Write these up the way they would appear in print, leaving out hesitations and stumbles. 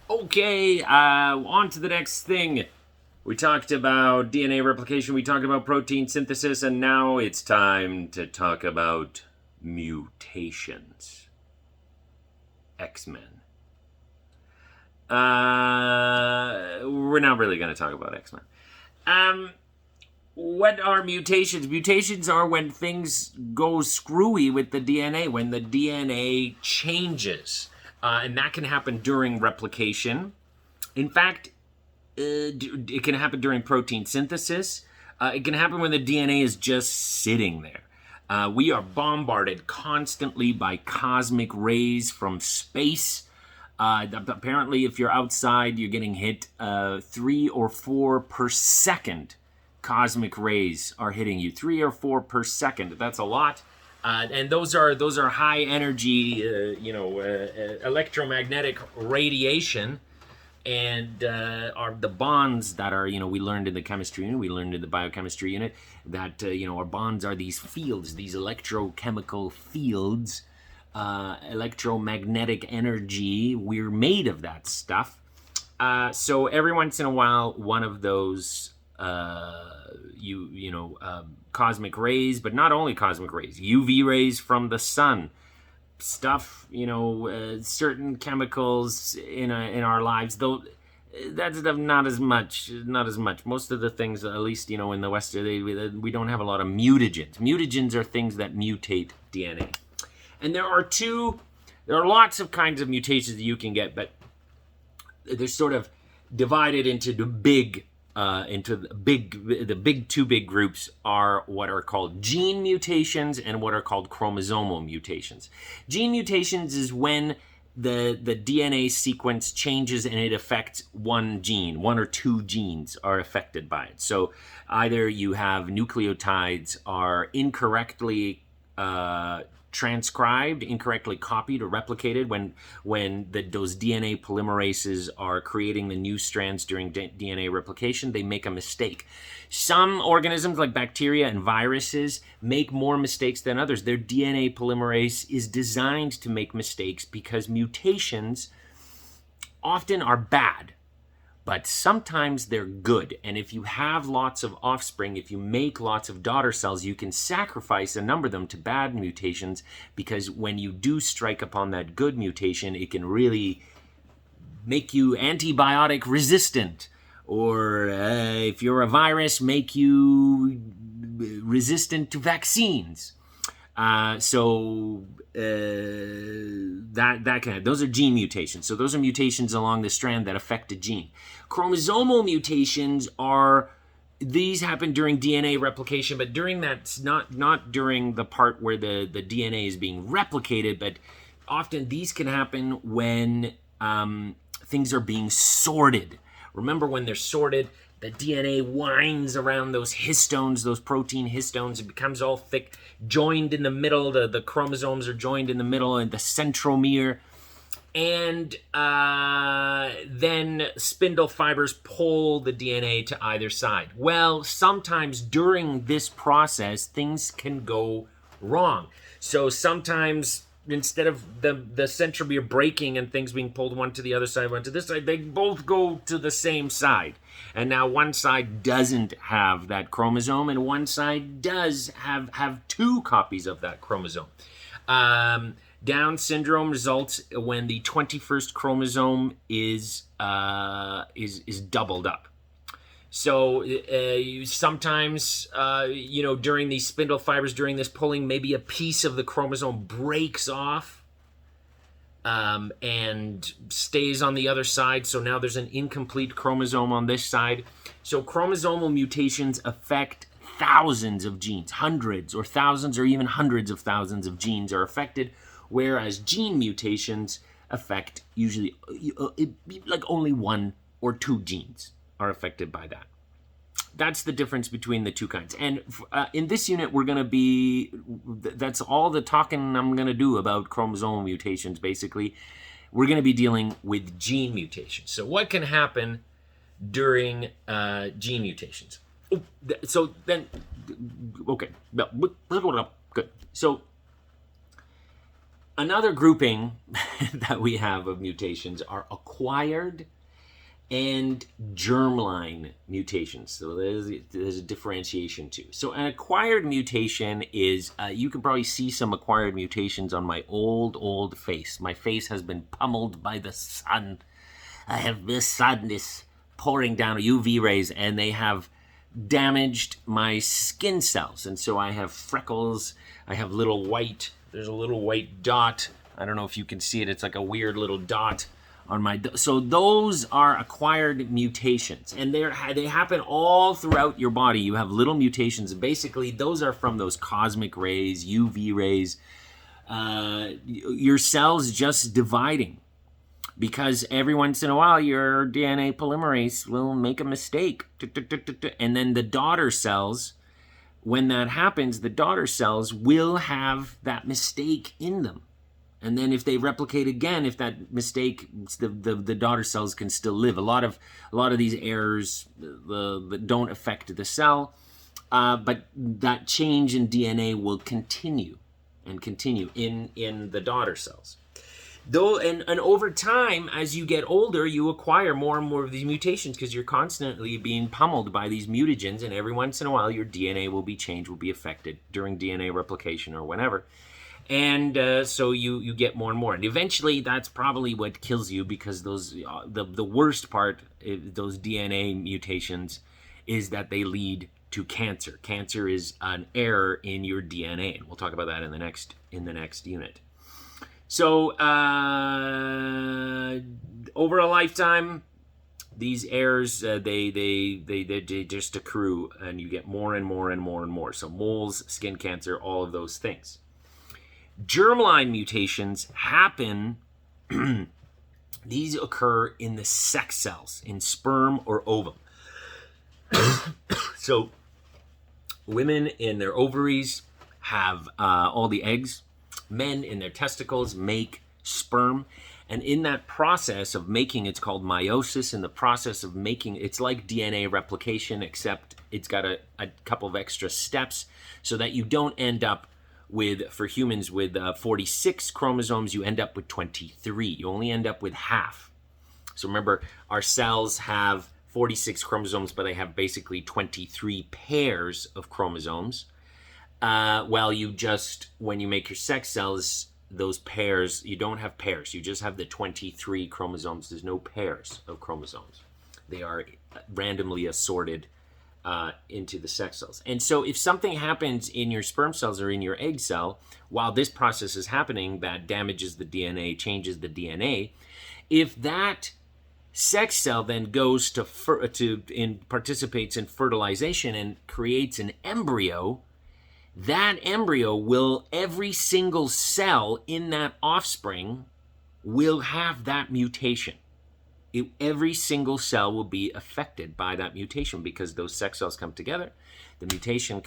Okay, on to the next thing. We talked about DNA replication, we talked about protein synthesis, and now it's time to talk about mutations. X-Men. We're not really going to talk about X-Men. What are mutations? Mutations are when things go screwy with the DNA, when the DNA changes. And that can happen during replication. In fact, it can happen during protein synthesis. It can happen when the DNA is just sitting there. We are bombarded constantly by cosmic rays from space. Apparently, if you're outside, you're getting hit 3 or 4 per second. Cosmic rays are hitting you 3 or 4 per second. That's a lot. And those are high energy, electromagnetic radiation, and are the bonds that are, we learned in the chemistry unit, we learned in the biochemistry unit that our bonds are these fields, these electrochemical fields, electromagnetic energy. We're made of that stuff. So every once in a while, one of those cosmic rays, but not only cosmic rays, UV rays from the sun, stuff, certain chemicals in our lives, though that's not as much. Most of the things, at least, in the West, we don't have a lot of mutagens. Mutagens are things that mutate DNA. And there are lots of kinds of mutations that you can get, but they're sort of divided into the big two big groups are what are called gene mutations and what are called chromosomal mutations. Gene mutations is when the DNA sequence changes and it affects one gene. One or two genes are affected by it. So either you have nucleotides are incorrectly transcribed, incorrectly copied or replicated when those DNA polymerases are creating the new strands during DNA replication. They make a mistake. Some organisms like bacteria and viruses make more mistakes than others. Their DNA polymerase is designed to make mistakes because mutations often are bad, but sometimes they're good. And if you have lots of offspring, if you make lots of daughter cells, you can sacrifice a number of them to bad mutations, because when you do strike upon that good mutation, it can really make you antibiotic resistant. Or if you're a virus, make you resistant to vaccines. Those are gene mutations. So those are mutations along the strand that affect a gene. Chromosomal mutations these happen during DNA replication, but during that's not during the part where the DNA is being replicated, but often these can happen when things are being sorted. Remember, when they're sorted, the DNA winds around those histones, those protein histones. It becomes all thick, joined in the middle. The chromosomes are joined in the middle and the centromere. And then spindle fibers pull the DNA to either side. Well, sometimes during this process, things can go wrong. So sometimes, instead of the centromere breaking and things being pulled one to the other side, one to this side, they both go to the same side. And now one side doesn't have that chromosome, and one side does have two copies of that chromosome. Down syndrome results when the 21st chromosome is doubled up. So sometimes, during these spindle fibers, during this pulling, maybe a piece of the chromosome breaks off and stays on the other side. So now there's an incomplete chromosome on this side. So chromosomal mutations affect thousands of genes, hundreds or thousands or even hundreds of thousands of genes are affected, whereas gene mutations affect usually like only 1 or 2 genes are affected by that. That's the difference between the two kinds. And in this unit, we're going to be, that's all the talking I'm going to do about chromosomal mutations, basically. We're going to be dealing with gene mutations. So what can happen during gene mutations? So then, okay, good. So Another grouping that we have of mutations are acquired and germline mutations. So there's a differentiation too. So an acquired mutation is, you can probably see some acquired mutations on my old face. My face has been pummeled by the sun. I have this sadness pouring down UV rays, and they have damaged my skin cells. And so I have freckles, I have there's a little white dot. I don't know if you can see it. It's like a weird little dot on my, so those are acquired mutations, and they happen all throughout your body. You have little mutations, and basically those are from those cosmic rays, UV rays, your cells just dividing, because every once in a while your DNA polymerase will make a mistake, and then the daughter cells, when that happens, the daughter cells will have that mistake in them. And then if they replicate again, if that mistake, the daughter cells can still live. A lot of these errors don't affect the cell, but that change in DNA will continue in the daughter cells. Though, and over time, as you get older, you acquire more and more of these mutations because you're constantly being pummeled by these mutagens, and every once in a while your DNA will be changed, will be affected during DNA replication or whenever. And so you get more and more, and eventually that's probably what kills you, because those the worst part, those DNA mutations, is that they lead to cancer. Cancer is an error in your DNA, and we'll talk about that in the next unit. So over a lifetime, these errors they just accrue, and you get more and more and more and more. So moles, skin cancer, all of those things. Germline mutations happen, these occur in the sex cells, in sperm or ovum. So women in their ovaries have all the eggs. Men in their testicles make sperm. And in that process of making, it's called meiosis. In the process of making, it's like DNA replication, except it's got a couple of extra steps so that you don't end up with, for humans, with 46 chromosomes, you end up with 23. You only end up with half. So remember, our cells have 46 chromosomes, but they have basically 23 pairs of chromosomes. Well, when you make your sex cells, those pairs, you don't have pairs. You just have the 23 chromosomes. There's no pairs of chromosomes. They are randomly assorted into the sex cells. And so if something happens in your sperm cells or in your egg cell, while this process is happening, that damages the DNA, changes the DNA, if that sex cell then goes participates in fertilization and creates an embryo, that embryo will, every single cell in that offspring will have that mutation. Every single cell will be affected by that mutation, because those sex cells come together, the mutation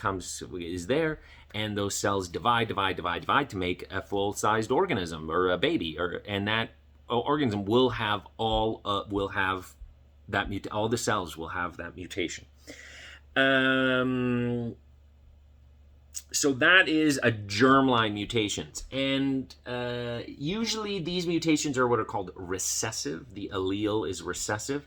is there, and those cells divide to make a full-sized organism or a baby, and that organism will have all the cells will have that mutation. So that is a germline mutations, and usually these mutations are what are called recessive. The allele is recessive.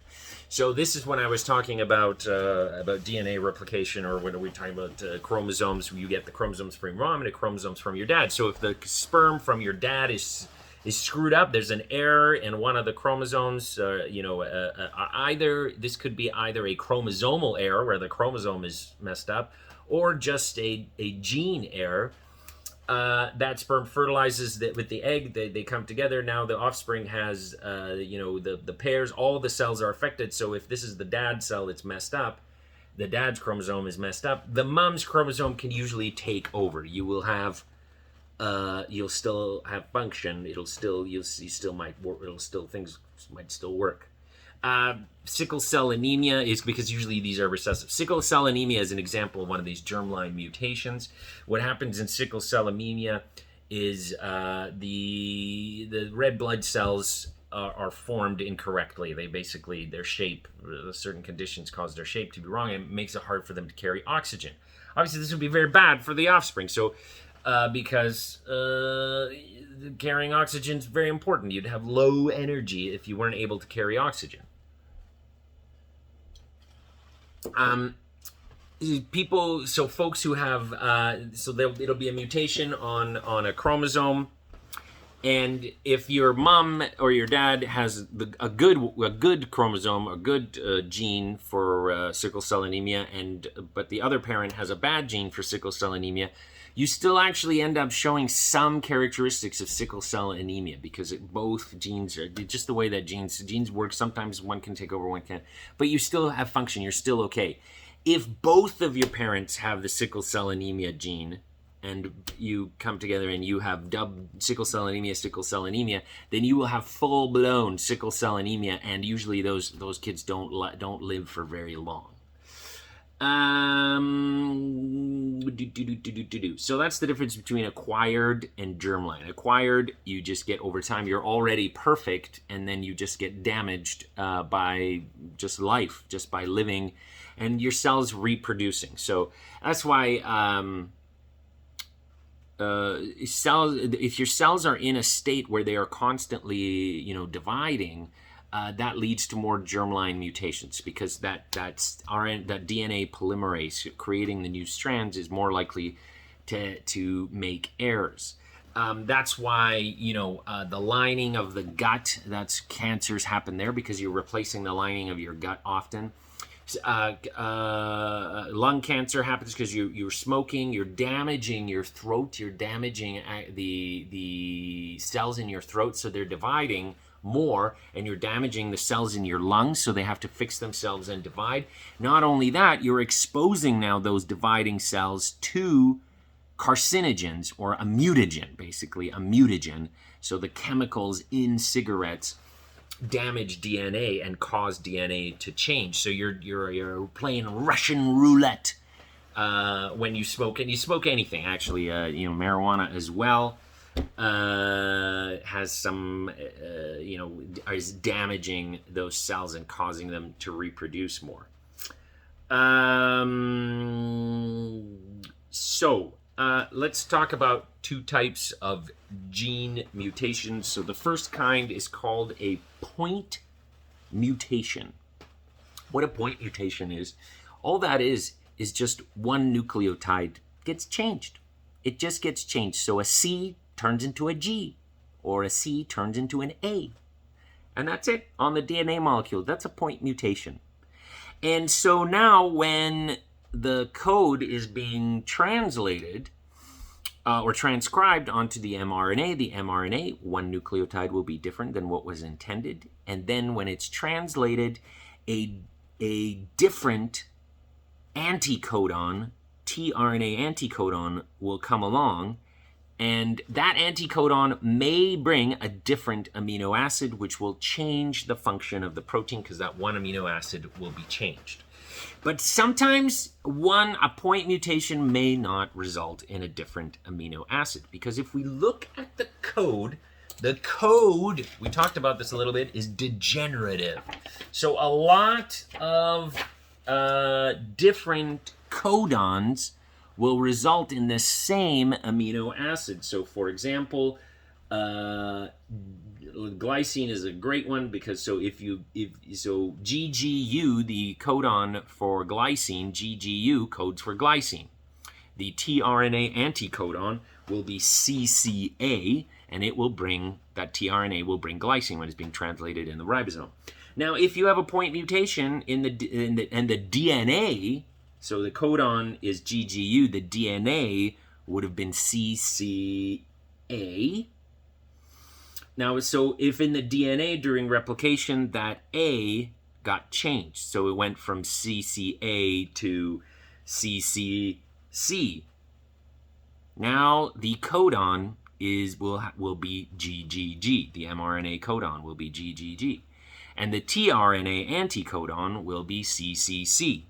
So this is when I was talking about DNA replication, or when we're talking about chromosomes. You get the chromosomes from your mom and the chromosomes from your dad. So if the sperm from your dad is screwed up, there's an error in one of the chromosomes. Either this could be either a chromosomal error where the chromosome is messed up, or just a gene error. That sperm fertilizes with the egg. They come together. Now the offspring has, the pairs. All the cells are affected. So if this is the dad's cell, it's messed up. The dad's chromosome is messed up. The mom's chromosome can usually take over. You will have, you'll still have function. Things might still work. Sickle cell anemia is because usually these are recessive. Sickle cell anemia is an example of one of these germline mutations. What happens in sickle cell anemia is the red blood cells are formed incorrectly. Their shape, certain conditions cause their shape to be wrong, and it makes it hard for them to carry oxygen. Obviously, this would be very bad for the offspring. So because carrying oxygen is very important. You'd have low energy if you weren't able to carry oxygen. Folks who have, it'll be a mutation on a chromosome, and if your mom or your dad has a good chromosome, a good gene for sickle cell anemia, but the other parent has a bad gene for sickle cell anemia, you still actually end up showing some characteristics of sickle cell anemia, because both genes are just the way that genes work. Sometimes one can take over, one can't, but you still have function. You're still okay. If both of your parents have the sickle cell anemia gene, and you come together and you have sickle cell anemia, then you will have full-blown sickle cell anemia, and usually those kids don't live for very long. So that's the difference between acquired and germline. Acquired, you just get over time. You're already perfect, and then you just get damaged by just life, just by living, and your cells reproducing. So that's why if your cells are in a state where they are constantly, dividing, that leads to more germline mutations, because that DNA polymerase creating the new strands is more likely to make errors. That's why the lining of the gut, cancers happen there, because you're replacing the lining of your gut often. Lung cancer happens because you're smoking, you're damaging your throat, you're damaging the cells in your throat, so they're dividing more, and you're damaging the cells in your lungs, so they have to fix themselves and divide. Not only that, you're exposing now those dividing cells to carcinogens, or a mutagen, basically a mutagen. So the chemicals in cigarettes damage DNA and cause DNA to change. So you're playing Russian roulette when you smoke, and you smoke anything actually. Marijuana as well has some is damaging those cells and causing them to reproduce more. Let's talk about two types of gene mutations. So the first kind is called a point mutation. What a point mutation is, all that is just one nucleotide gets changed. It just gets changed. So a C turns into a G, or a C turns into an A. And that's it on the DNA molecule. That's a point mutation. And so now when the code is being translated or transcribed onto the mRNA, one nucleotide will be different than what was intended. And then when it's translated, a different anticodon, tRNA anticodon, will come along. And that anticodon may bring a different amino acid, which will change the function of the protein, because that one amino acid will be changed. But sometimes a point mutation may not result in a different amino acid, because if we look at the code, we talked about this a little bit, is degenerative. So a lot of different codons will result in the same amino acid. So for example, glycine is a great one, because GGU, the codon for glycine, GGU codes for glycine. The tRNA anticodon will be CCA, and that tRNA will bring glycine when it's being translated in the ribosome. Now, if you have a point mutation in the DNA, so the codon is GGU, the DNA would have been CCA. Now, so if in the DNA during replication that A got changed, so it went from CCA to CCC, now the codon will be GGG. The mRNA codon will be GGG. And the tRNA anticodon will be CCC.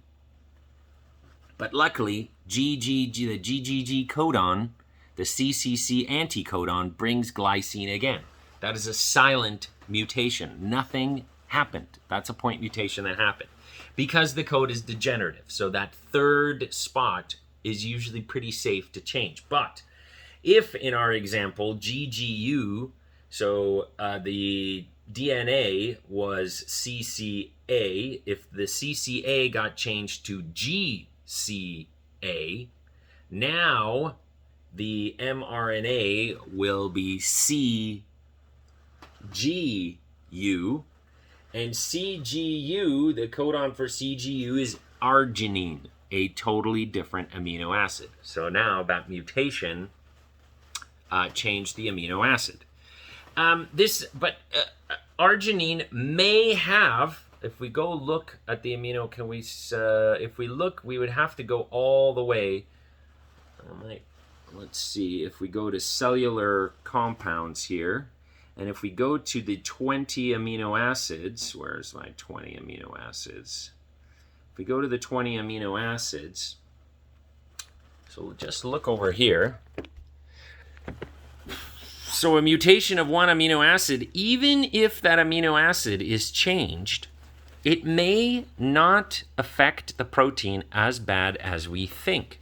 But luckily, the GGG codon, the CCC anticodon, brings glycine again. That is a silent mutation. Nothing happened. That's a point mutation that happened, because the code is degenerative. So that third spot is usually pretty safe to change. But If in our example GGU, so the DNA was CCA, if the CCA got changed to GCA, now the mRNA will be CGU, and CGU, the codon for CGU is arginine, a totally different amino acid. So now that mutation changed the amino acid. Arginine may have, if we go look at the amino, if we look, we would have to go all the way. Let's see, if we go to cellular compounds here, and if we go to the 20 amino acids, where's my 20 amino acids? If we go to the 20 amino acids, so we'll just look over here. So a mutation of one amino acid, even if that amino acid is changed, it may not affect the protein as bad as we think.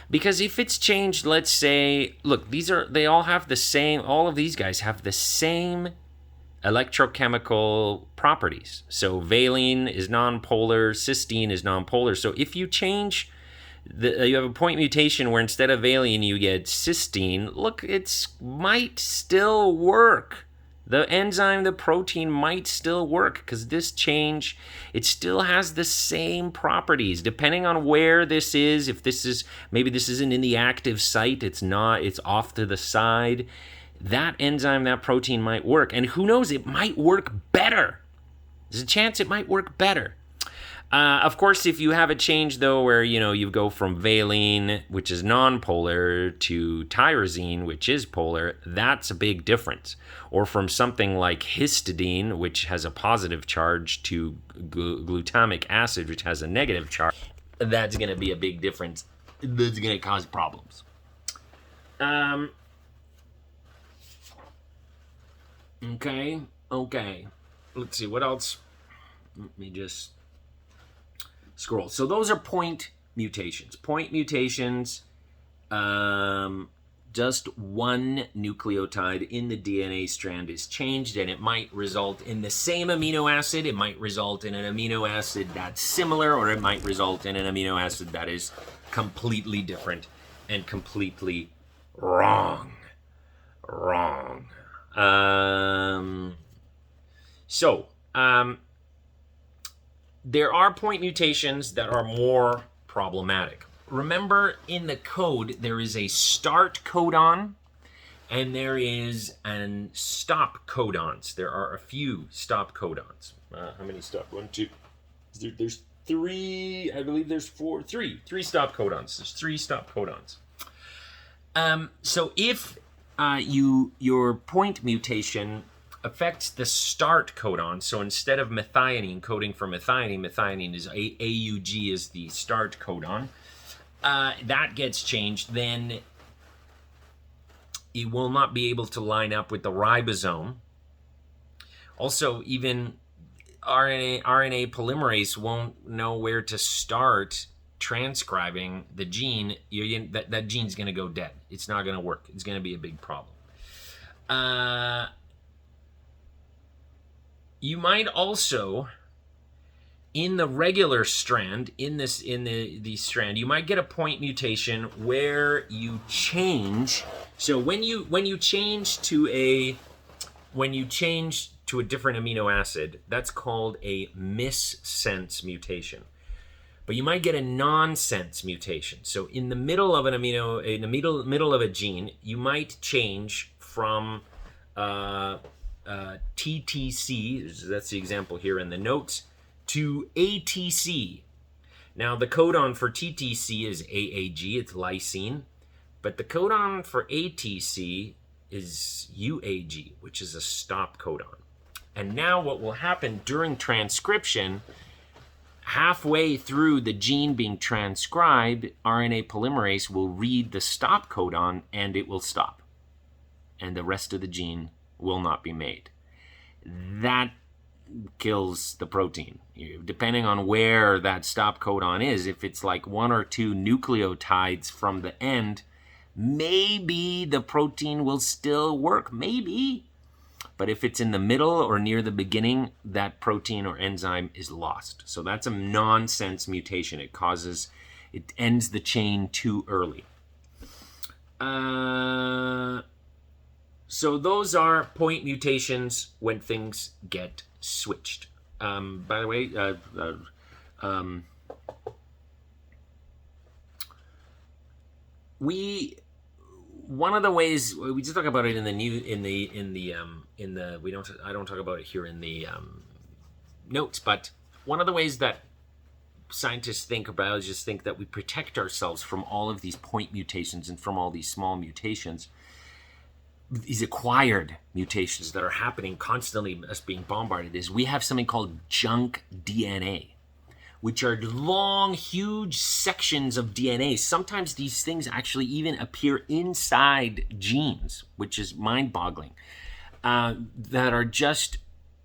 Because if it's changed, let's say, look, they all have the same, all of these guys have the same electrochemical properties. So valine is nonpolar, cysteine is nonpolar. So if you change, you have a point mutation where instead of valine you get cysteine, look, it might still work. The enzyme, the protein might still work because this change, it still has the same properties. Depending on where this is, if this is, maybe this isn't in the active site, it's not, it's off to the side, that enzyme, that protein might work. And who knows, it might work better. There's a chance it might work better. Of course, if you have a change, though, where, you go from valine, which is nonpolar, to tyrosine, which is polar, that's a big difference. Or from something like histidine, which has a positive charge, to glutamic acid, which has a negative charge, that's going to be a big difference. That's going to cause problems. Okay. Let's see, what else? Let me just scroll. So those are point mutations. Point mutations, just one nucleotide in the DNA strand is changed, and it might result in the same amino acid. It might result in an amino acid that's similar, or it might result in an amino acid that is completely different and completely wrong. There are point mutations that are more problematic. Remember, in the code, there is a start codon and there is an stop codons. There are a few stop codons. How many stop? 1, 2. There's 3. I believe there's 4. 3 stop codons. There's 3 stop codons. So if your point mutation affects the start codon, so instead of methionine coding for methionine is AUG is the start codon, that gets changed, then it will not be able to line up with the ribosome. Also, even RNA polymerase won't know where to start transcribing the gene. That gene's going to go dead. It's not going to work. It's going to be a big problem. You might also, in the regular strand, in the strand, you might get a point mutation where you change. So when you change to a different amino acid, that's called a missense mutation. But you might get a nonsense mutation. So in the middle of middle of a gene, you might change from TTC, that's the example here in the notes, to ATC. Now the codon for TTC is AAG, it's lysine, but the codon for ATC is UAG, which is a stop codon. And now what will happen during transcription, halfway through the gene being transcribed, RNA polymerase will read the stop codon and it will stop. And the rest of the gene will not be made. That kills the protein. Depending on where that stop codon is, if it's like 1 or 2 nucleotides from the end, maybe the protein will still work. Maybe. But if it's in the middle or near the beginning, that protein or enzyme is lost. So that's a nonsense mutation. It ends the chain too early. So those are point mutations when things get switched. By the way, one of the ways we just talk about it I don't talk about it here in the notes, but one of the ways that scientists think or biologists think that we protect ourselves from all of these point mutations and from all these small mutations, these acquired mutations that are happening constantly, us being bombarded, is we have something called junk DNA, which are long, huge sections of DNA. Sometimes these things actually even appear inside genes, which is mind-boggling, that are just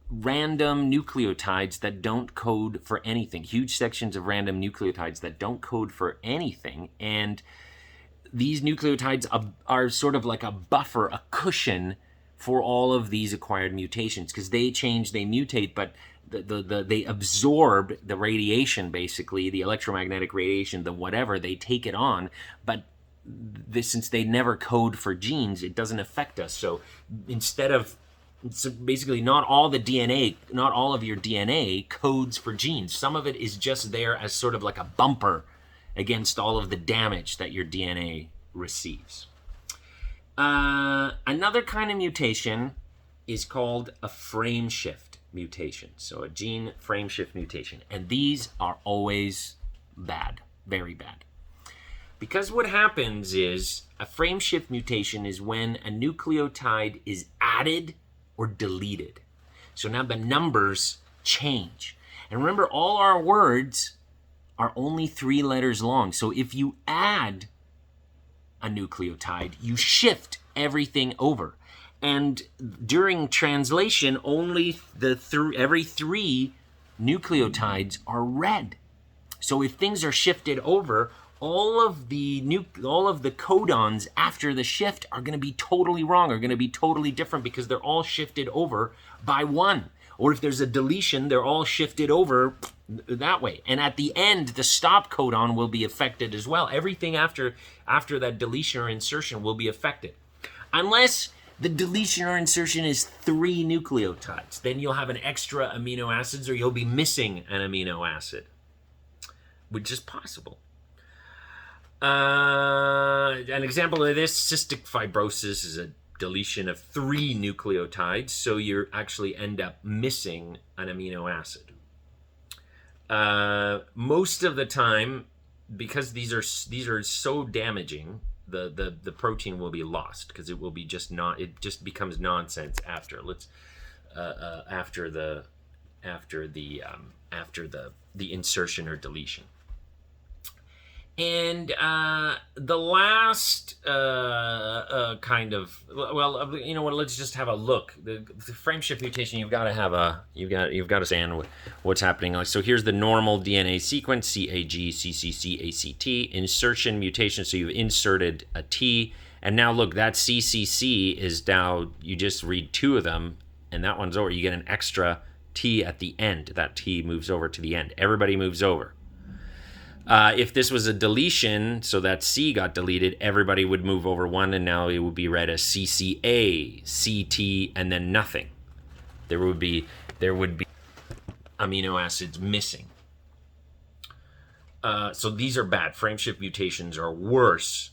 random nucleotides that don't code for anything. Huge sections of random nucleotides that don't code for anything. And these nucleotides are sort of like a buffer, a cushion for all of these acquired mutations, because they change, they mutate, but they absorb the radiation, basically, the electromagnetic radiation, the whatever, they take it on, but since they never code for genes, it doesn't affect us. So basically not all of your DNA codes for genes. Some of it is just there as sort of like a bumper against all of the damage that your DNA receives. Another kind of mutation is called a frameshift mutation. So a gene frameshift mutation. And these are always bad, very bad. Because what happens is a frameshift mutation is when a nucleotide is added or deleted. So now the numbers change. And remember, all our words are only 3 letters long. So if you add a nucleotide, you shift everything over. And during translation, only every 3 nucleotides are read. So if things are shifted over, all of the codons after the shift are going to be totally wrong, are going to be totally different, because they're all shifted over by 1. Or if there's a deletion, they're all shifted over that way. And at the end, the stop codon will be affected as well. Everything after that deletion or insertion will be affected. Unless the deletion or insertion is 3 nucleotides. Then you'll have an extra amino acids, or you'll be missing an amino acid, which is possible. An example of this, cystic fibrosis, is a deletion of 3 nucleotides, so you actually end up missing an amino acid. Most of the time, because these are so damaging, the protein will be lost, because it will be it just becomes nonsense after the insertion or deletion. And the last kind of, well, you know what? Let's just have a look. The frameshift mutation, you've got to understand what's happening. Like, so here's the normal DNA sequence: CAG, CCC, ACT. Insertion mutation. So you've inserted a T, and now look, that CCC is now, you just read 2 of them, and that one's over. You get an extra T at the end. That T moves over to the end. Everybody moves over. If this was a deletion, so that C got deleted, everybody would move over 1, and now it would be read as CCA, CT, and then nothing. There would be amino acids missing. So these are bad. Frameshift mutations are worse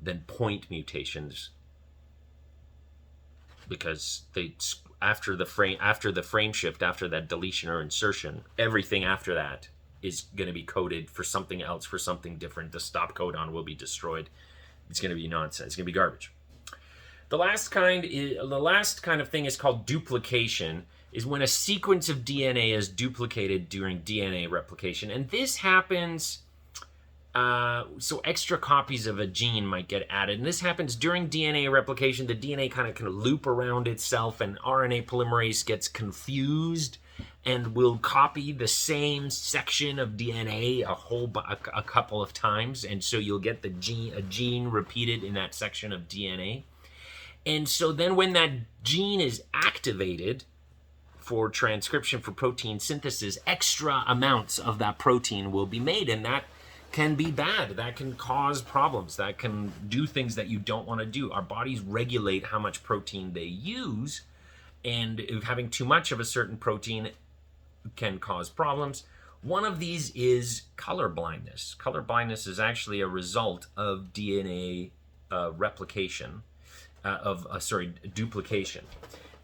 than point mutations, because after the frameshift, after that deletion or insertion, everything after that is going to be coded for something else, for something different. The stop codon will be destroyed. It's going to be nonsense. It's going to be garbage. The last kind of thing is called duplication, is when a sequence of DNA is duplicated during DNA replication. And this happens, so extra copies of a gene might get added. And this happens during DNA replication. The DNA kind of loop around itself, and RNA polymerase gets confused and will copy the same section of DNA a couple of times, and so you'll get a gene repeated in that section of DNA. And so then when that gene is activated for transcription, for protein synthesis, extra amounts of that protein will be made, and that can be bad. That can cause problems. That can do things that you don't want to do. Our bodies regulate how much protein they use, and if having too much of a certain protein can cause problems. One of these is color blindness. Color blindness is actually a result of DNA replication, duplication.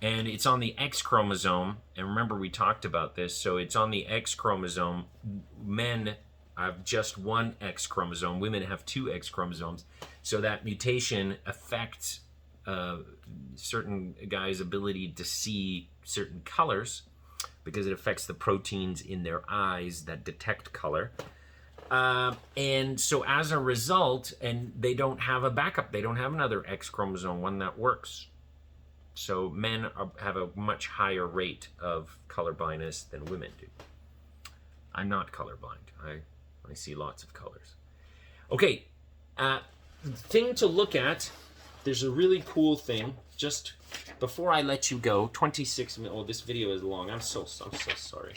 And it's on the X chromosome. And remember, we talked about this. So it's on the X chromosome. Men have just one X chromosome. Women have two X chromosomes. So that mutation affects certain guys' ability to see certain colors, because it affects the proteins in their eyes that detect color. And so as a result, and they don't have a backup, they don't have another X chromosome, one that works. So men have a much higher rate of color blindness than women do. I'm not colorblind. I see lots of colors. Okay, thing to look at, there's a really cool thing, just before I let you go, 26 minutes, oh, this video is long, I'm so sorry.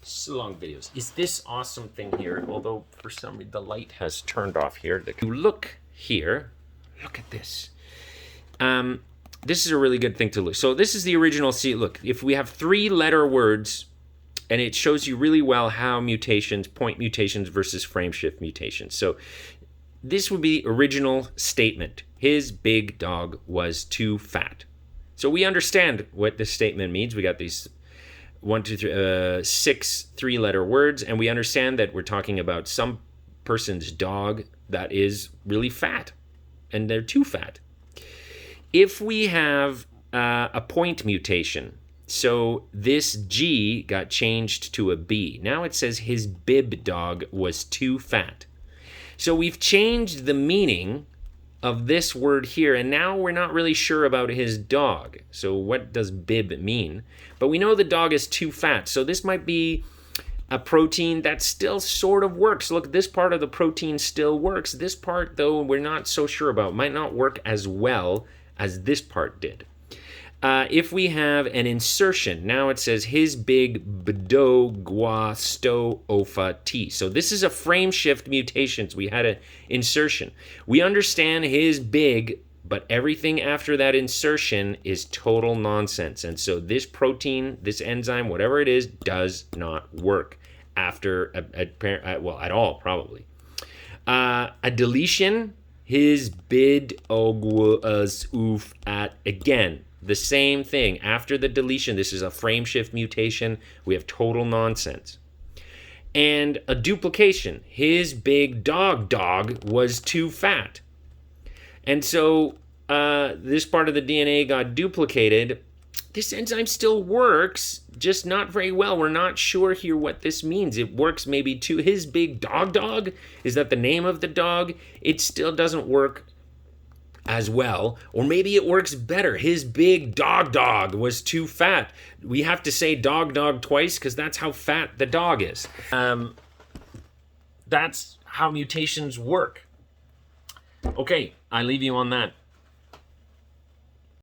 So long videos. Is this awesome thing here, although for some reason the light has turned off here. You look here, look at this. This is a really good thing to look. So this is the original, see, look, if we have 3-letter words, and it shows you really well how mutations, point mutations versus frameshift mutations. So this would be original statement. His big dog was too fat. So we understand what this statement means. We got these 6 3-letter words, and we understand that we're talking about some person's dog that is really fat, and they're too fat. If we have a point mutation, so this G got changed to a B. Now it says his bib dog was too fat. So we've changed the meaning of this word here, and now we're not really sure about his dog. So what does bib mean? But we know the dog is too fat, so this might be a protein that still sort of works. Look, this part of the protein still works. This part, though, we're not so sure about. Might not work as well as this part did. If we have an insertion, now it says his big bdo gua sto ofa t. So this is a frameshift mutations. We had an insertion. We understand his big, but everything after that insertion is total nonsense. And so this protein, this enzyme, whatever it is, does not work after at all, probably. A deletion, his bid ogwas oof at, again, the same thing. After the deletion, this is a frameshift mutation. We have total nonsense. And a duplication. His big dog was too fat. And so this part of the DNA got duplicated. This enzyme still works, just not very well. We're not sure here what this means. It works maybe to his big dog. Is that the name of the dog? It still doesn't work as well, or maybe it works better. His big dog was too fat. We have to say dog twice because that's how fat the dog is. That's how mutations work. Okay, I leave you on that.